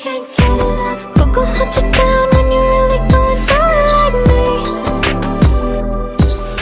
can't get enough. Who gon' hunt you down when you're really going through it like me?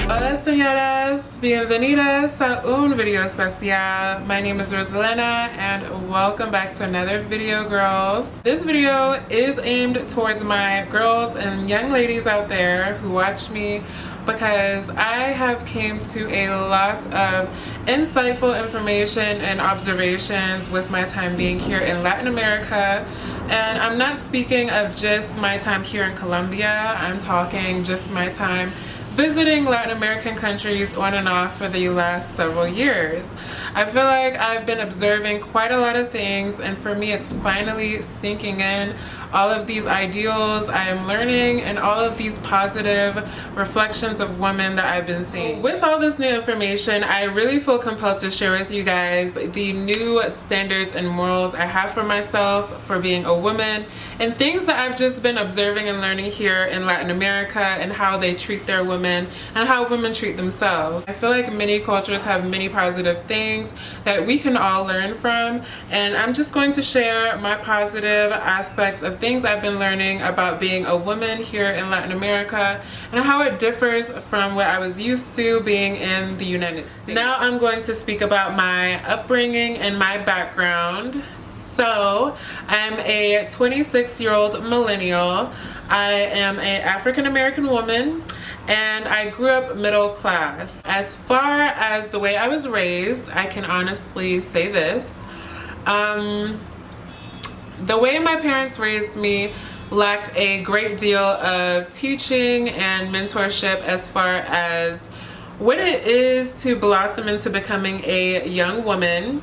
Hola señoras, bienvenidas a un video especial. My name is Roselena and welcome back to another video, girls. This video is aimed towards my girls and young ladies out there who watch me, because I have came to a lot of insightful information and observations with my time being here in Latin America. And I'm not speaking of just my time here in Colombia, I'm talking just my time visiting Latin American countries on and off for the last several years. I feel like I've been observing quite a lot of things, and for me it's finally sinking in all of these ideals I am learning and all of these positive reflections of women that I've been seeing. With all this new information, I really feel compelled to share with you guys the new standards and morals I have for myself for being a woman, and things that I've just been observing and learning here in Latin America, and how they treat their women and how women treat themselves. I feel like many cultures have many positive things that we can all learn from, and I'm just going to share my positive aspects of things I've been learning about being a woman here in Latin America and how it differs from what I was used to being in the United States. Now I'm going to speak about my upbringing and my background. So I'm a 26-year-old millennial. I am an African American woman, and I grew up middle class. As far as the way I was raised, I can honestly say this. The way my parents raised me lacked a great deal of teaching and mentorship as far as what it is to blossom into becoming a young woman,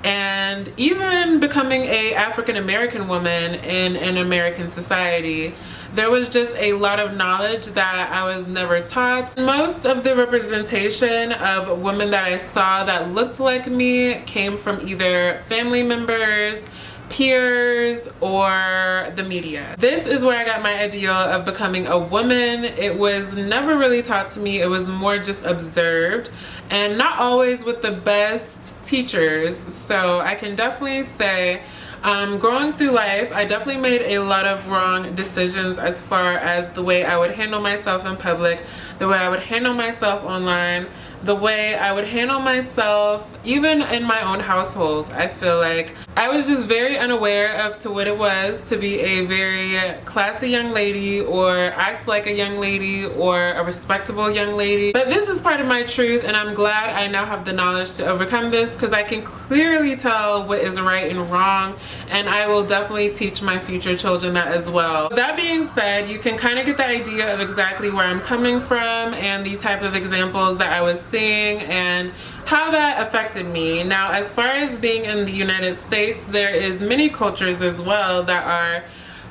and even becoming a African American woman in an American society. There was just a lot of knowledge that I was never taught. Most of the representation of women that I saw that looked like me came from either family members, peers, or the media. This is where I got my idea of becoming a woman. It was never really taught to me. It was more just observed, and not always with the best teachers. So I can definitely say growing through life, I definitely made a lot of wrong decisions as far as the way I would handle myself in public, the way I would handle myself online, the way I would handle myself even in my own household. I feel like I was just very unaware of to what it was to be a very classy young lady or act like a young lady or a respectable young lady. But this is part of my truth, and I'm glad I now have the knowledge to overcome this, because I can clearly tell what is right and wrong, and I will definitely teach my future children that as well. That being said, you can kind of get the idea of exactly where I'm coming from and the type of examples that I was seeing and how that affected me. Now, as far as being in the United States, there is many cultures as well that are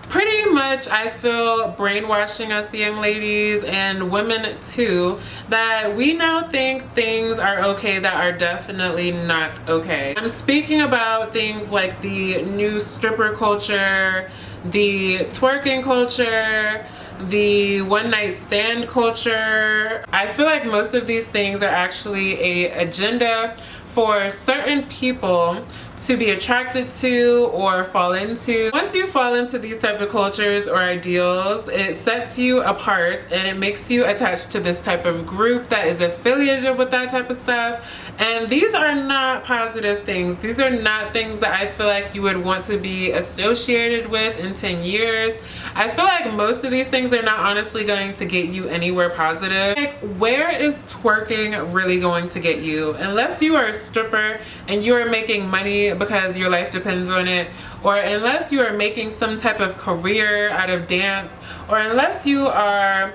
pretty much, I feel, brainwashing us young ladies and women too, that we now think things are okay that are definitely not okay. I'm speaking about things like the new stripper culture, the twerking culture, the one-night stand culture. I feel like most of these things are actually an agenda for certain people to be attracted to or fall into. Once you fall into these type of cultures or ideals, it sets you apart and it makes you attached to this type of group that is affiliated with that type of stuff. And these are not positive things. These are not things that I feel like you would want to be associated with in 10 years. I feel like most of these things are not honestly going to get you anywhere positive. Like, where is twerking really going to get you? Unless you are a stripper and you are making money because your life depends on it, or unless you are making some type of career out of dance, or unless you are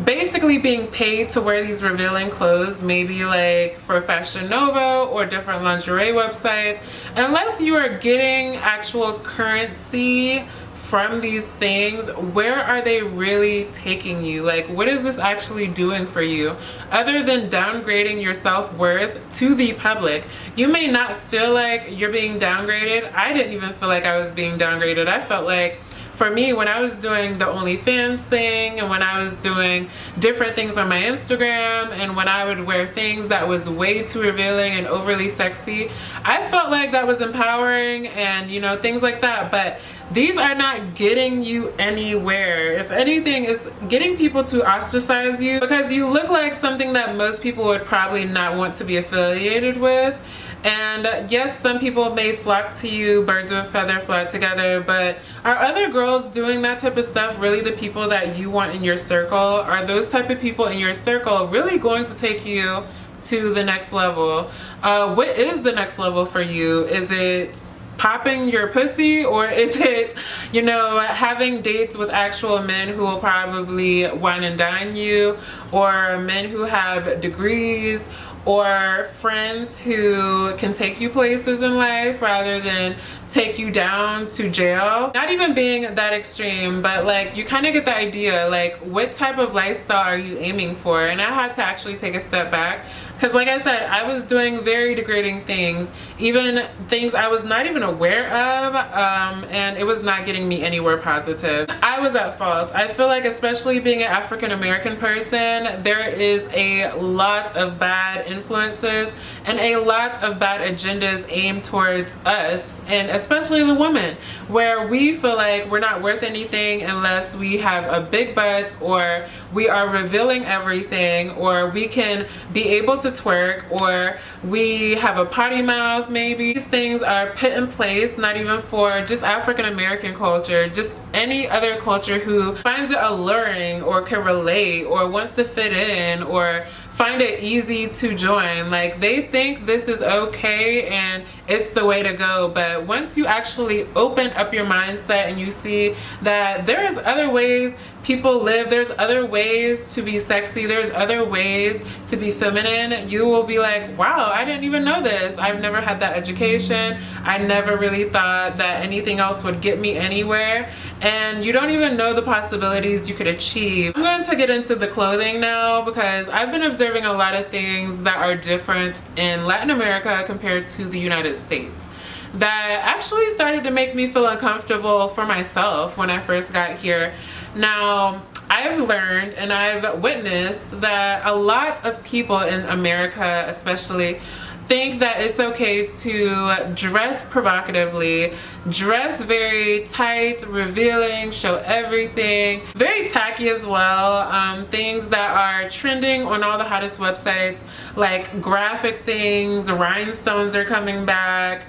basically being paid to wear these revealing clothes, maybe like for Fashion Nova or different lingerie websites, unless you are getting actual currency from these things, where are they really taking you? Like, what is this actually doing for you other than downgrading your self-worth to the public? You may not feel like you're being downgraded. I didn't even feel like I was being downgraded. I felt like for me, when I was doing the OnlyFans thing, and when I was doing different things on my Instagram, and when I would wear things that was way too revealing and overly sexy, I felt like that was empowering and, you know, things like that. But these are not getting you anywhere. If anything, it's getting people to ostracize you because you look like something that most people would probably not want to be affiliated with. And yes, some people may flock to you, birds of a feather flock together, but are other girls doing that type of stuff really the people that you want in your circle? Are those type of people in your circle really going to take you to the next level? What is the next level for you? Is it popping your pussy, or is it, you know, having dates with actual men who will probably wine and dine you, or men who have degrees, or friends who can take you places in life rather than take you down to jail? Not even being that extreme, but like you kind of get the idea, like what type of lifestyle are you aiming for? And I had to actually take a step back because, like I said, I was doing very degrading things, even things I was not even aware of, and it was not getting me anywhere positive. I was at fault. I feel like, especially being an African American person, there is a lot of bad influences and a lot of bad agendas aimed towards us, and especially the women, where we feel like we're not worth anything unless we have a big butt, or we are revealing everything, or we can be able to twerk, or we have a potty mouth maybe. These things are put in place not even for just African American culture, just any other culture who finds it alluring or can relate or wants to fit in or find it easy to join. Like, they think this is okay and it's the way to go. But once you actually open up your mindset and you see that there's other ways people live, there's other ways to be sexy, there's other ways to be feminine, you will be like, wow, I didn't even know this. I've never had that education. I never really thought that anything else would get me anywhere. And you don't even know the possibilities you could achieve. I'm going to get into the clothing now because I've been observing a lot of things that are different in Latin America compared to the United States that actually started to make me feel uncomfortable for myself when I first got here. Now, I've learned and I've witnessed that a lot of people in America especially think that it's okay to dress provocatively, dress very tight, revealing, show everything, very tacky as well. Things that are trending on all the hottest websites, like graphic things, rhinestones are coming back,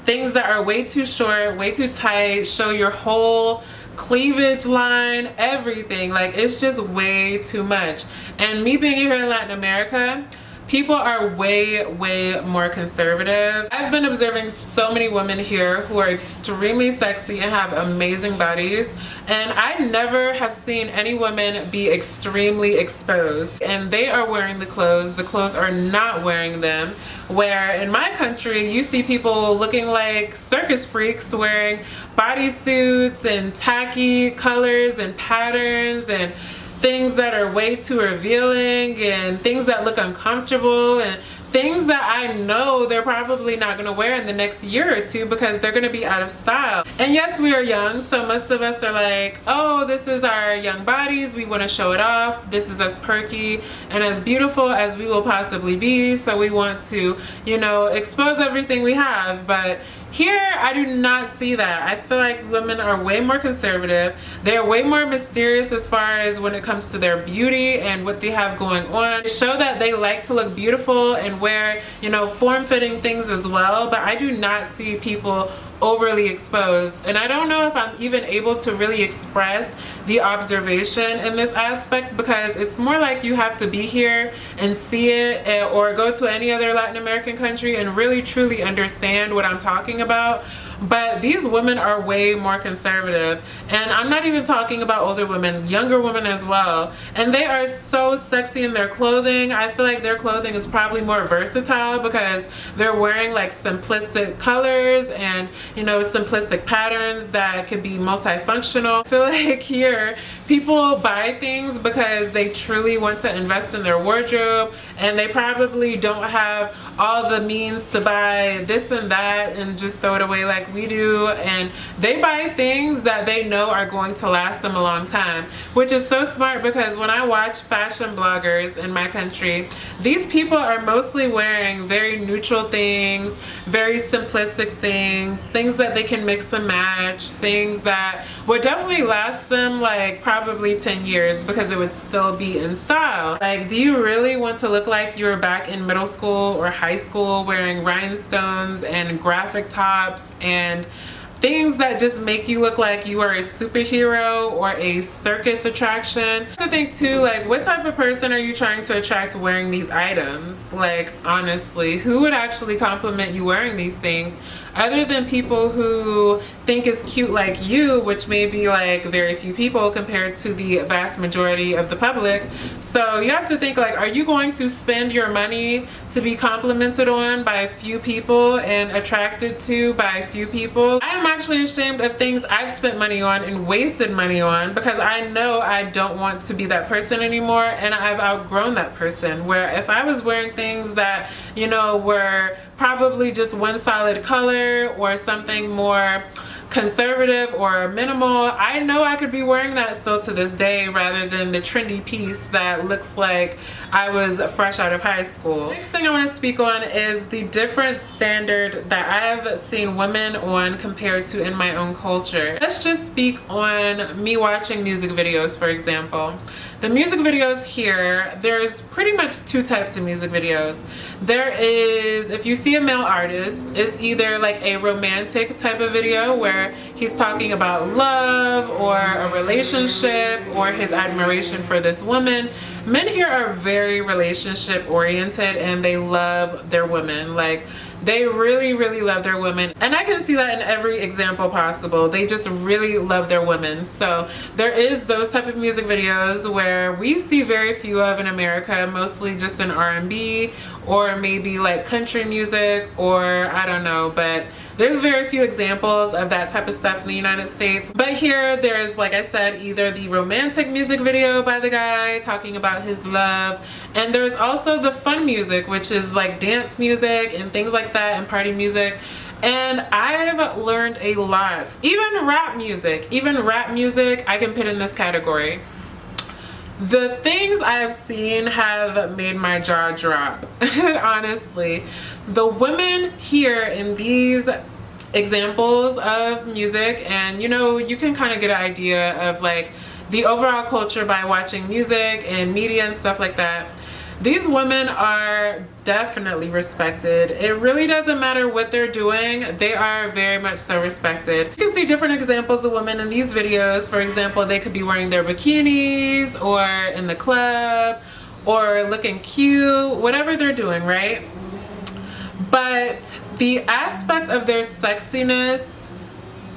things that are way too short, way too tight, show your whole cleavage line, everything. Like, it's just way too much. And me being here in Latin America, people are way more conservative. I've been observing so many women here who are extremely sexy and have amazing bodies, and I never have seen any women be extremely exposed. And they are wearing the clothes are not wearing them. Where in my country, you see people looking like circus freaks wearing bodysuits and tacky colors and patterns and things that are way too revealing and things that look uncomfortable and things that I know they're probably not going to wear in the next year or two because they're going to be out of style. And yes, we are young, so most of us are like, oh, this is our young bodies, we want to show it off, this is as perky and as beautiful as we will possibly be, so we want to, you know, expose everything we have. But here, I do not see that. I feel like women are way more conservative. They're way more mysterious as far as when it comes to their beauty and what they have going on. They show that they like to look beautiful and wear, you know, form-fitting things as well, but I do not see people overly exposed. And I don't know if I'm even able to really express the observation in this aspect because it's more like you have to be here and see it, or go to any other Latin American country and really truly understand what I'm talking about. But these women are way more conservative, and I'm not even talking about older women, younger women as well, and they are so sexy in their clothing. I feel like their clothing is probably more versatile because they're wearing like simplistic colors and, you know, simplistic patterns that could be multifunctional. I feel like here people buy things because they truly want to invest in their wardrobe, and they probably don't have all the means to buy this and that and just throw it away like we do, and they buy things that they know are going to last them a long time, which is so smart because when I watch fashion bloggers in my country, these people are mostly wearing very neutral things, very simplistic things that they can mix and match, things that would definitely last them like probably 10 years because it would still be in style. Like, do you really want to look like you were back in middle school or high school wearing rhinestones and graphic tops and things that just make you look like you are a superhero or a circus attraction? I think too, like, what type of person are you trying to attract wearing these items? Like, honestly, who would actually compliment you wearing these things other than people who think it's cute like you, which may be like very few people compared to the vast majority of the public? So you have to think, like, are you going to spend your money to be complimented on by a few people and attracted to by a few people? I am actually ashamed of things I've spent money on and wasted money on because I know I don't want to be that person anymore, and I've outgrown that person. Where if I was wearing things that, you know, were probably just one solid color or something more conservative or minimal, I know I could be wearing that still to this day rather than the trendy piece that looks like I was fresh out of high school. Next thing I want to speak on is the different standard that I've seen women on compared to in my own culture. Let's just speak on me watching music videos, for example. The music videos here, there's pretty much two types of music videos. There is, if you see a male artist, it's either like a romantic type of video where he's talking about love or a relationship or his admiration for this woman. Men here are very relationship oriented and they love their women. Like, they really, really love their women. And I can see that in every example possible. They just really love their women. So there is those type of music videos where we see very few of in America, mostly just in R&B or maybe like country music, or I don't know, but there's very few examples of that type of stuff in the United States. But here there's, like I said, either the romantic music video by the guy talking about his love, and there's also the fun music, which is like dance music and things like that and party music. And I've learned a lot. Even rap music I can put in this category. The things I have seen have made my jaw drop. Honestly, the women here in these examples of music, and you know, you can kind of get an idea of like the overall culture by watching music and media and stuff like that. These women are definitely respected. It really doesn't matter what they're doing, they are very much so respected. You can see different examples of women in these videos. For example, they could be wearing their bikinis or in the club or looking cute, whatever they're doing, right? But the aspect of their sexiness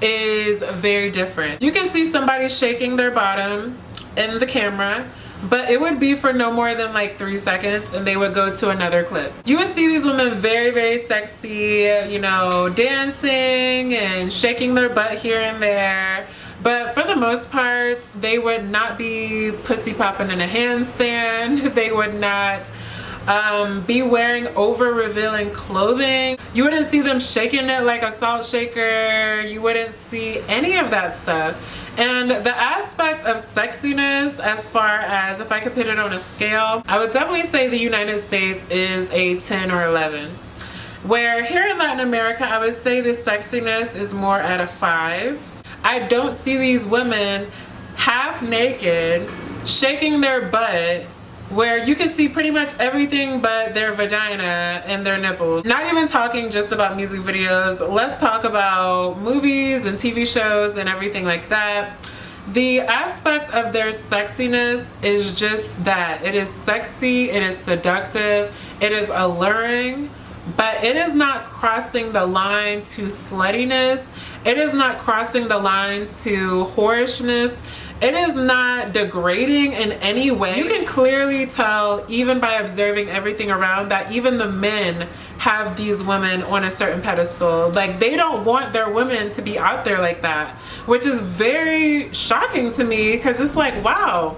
is very different. You can see somebody shaking their bottom in the camera, but it would be for no more than like 3 seconds and they would go to another clip. You would see these women very, very sexy, you know, dancing and shaking their butt here and there. But for the most part, they would not be pussy popping in a handstand. They would not be wearing over revealing clothing. You wouldn't see them shaking it like a salt shaker. You wouldn't see any of that stuff. And the aspect of sexiness, as far as if I could put it on a scale, I would definitely say the United States is a 10 or 11. Where here in Latin America, I would say the sexiness is more at a 5. I don't see these women half naked, shaking their butt, where you can see pretty much everything but their vagina and their nipples. Not even talking just about music videos, let's talk about movies and TV shows and everything like that. The aspect of their sexiness is just that. It is sexy, it is seductive, it is alluring, but it is not crossing the line to sluttiness. It is not crossing the line to whorishness. It is not degrading in any way. You can clearly tell, even by observing everything around, that even the men have these women on a certain pedestal. Like, they don't want their women to be out there like that, which is very shocking to me because it's like, wow,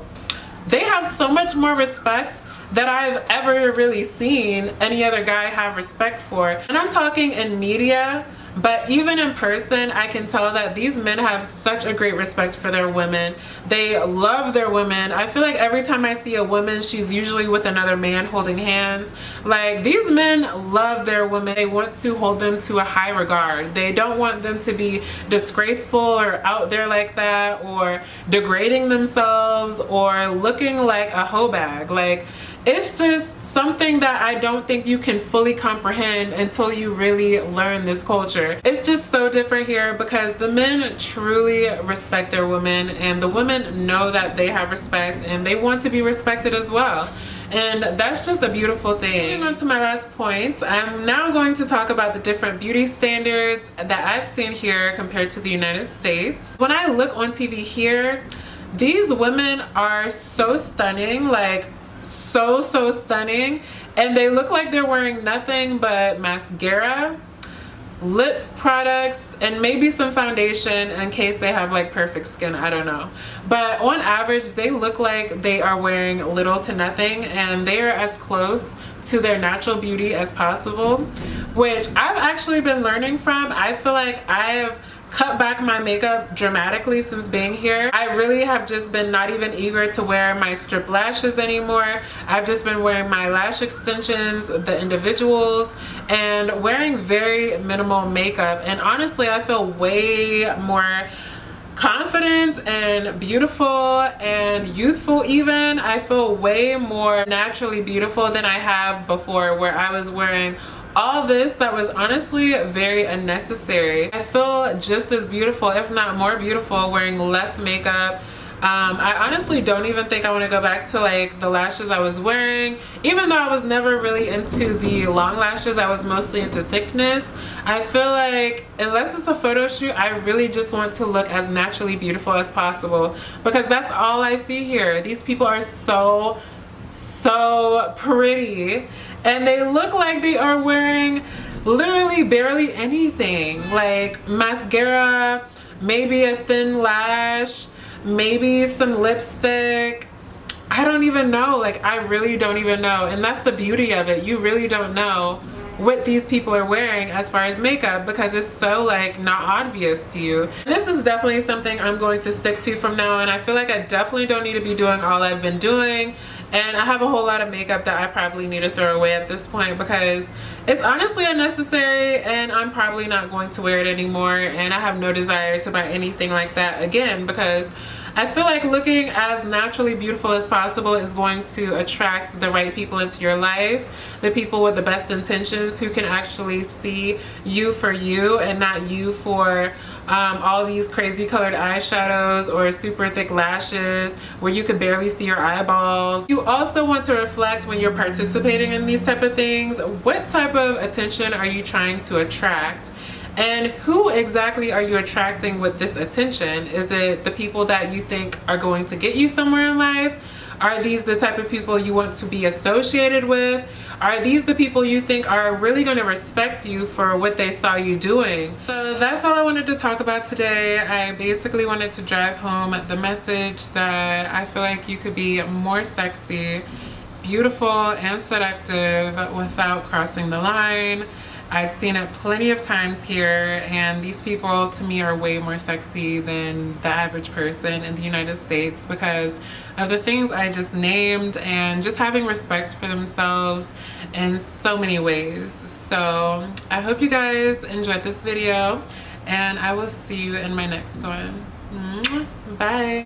they have so much more respect that I've ever really seen any other guy have respect for. And I'm talking in media, but even in person, I can tell that these men have such a great respect for their women. They love their women. I feel like every time I see a woman, she's usually with another man holding hands. Like, these men love their women. They want to hold them to a high regard. They don't want them to be disgraceful or out there like that, or degrading themselves, or looking like a hoe bag. Like, it's just something that I don't think you can fully comprehend until you really learn this culture. It's just so different here because the men truly respect their women, and the women know that they have respect and they want to be respected as well. And that's just a beautiful thing. Moving on to my last points, I'm now going to talk about the different beauty standards that I've seen here compared to the United States. When I look on TV here, these women are so stunning, like so stunning, and they look like they're wearing nothing but mascara, lip products, and maybe some foundation in case they have like perfect skin, I don't know. But on average, they look like they are wearing little to nothing, and they are as close to their natural beauty as possible, which I've actually been learning from. I feel like I have cut back my makeup dramatically since being here. I really have just been not even eager to wear my strip lashes anymore. I've just been wearing my lash extensions, the individuals, and wearing very minimal makeup. And honestly, I feel way more confident and beautiful and youthful even. I feel way more naturally beautiful than I have before, where I was wearing all this that was honestly very unnecessary. I feel just as beautiful, if not more beautiful, wearing less makeup. I honestly don't even think I want to go back to like the lashes I was wearing. Even though I was never really into the long lashes, I was mostly into thickness. I feel like unless it's a photo shoot, I really just want to look as naturally beautiful as possible, because that's all I see here. These people are so pretty, and they look like they are wearing literally barely anything, like mascara, maybe a thin lash, maybe some lipstick. I don't even know. Like, I really don't even know. And that's the beauty of it. You really don't know what these people are wearing as far as makeup, because it's so like not obvious to you. This is definitely something I'm going to stick to from now on. I feel like I definitely don't need to be doing all I've been doing, and I have a whole lot of makeup that I probably need to throw away at this point because it's honestly unnecessary, and I'm probably not going to wear it anymore, and I have no desire to buy anything like that again, because I feel like looking as naturally beautiful as possible is going to attract the right people into your life, the people with the best intentions who can actually see you for you and not you for all these crazy colored eyeshadows or super thick lashes where you could barely see your eyeballs. You also want to reflect when you're participating in these type of things. What type of attention are you trying to attract? And who exactly are you attracting with this attention? Is it the people that you think are going to get you somewhere in life? Are these the type of people you want to be associated with? Are these the people you think are really going to respect you for what they saw you doing? So that's all I wanted to talk about today. I basically wanted to drive home the message that I feel like you could be more sexy, beautiful, and seductive without crossing the line. I've seen it plenty of times here, and these people to me are way more sexy than the average person in the United States because of the things I just named, and just having respect for themselves in so many ways. So I hope you guys enjoyed this video, and I will see you in my next one. Bye.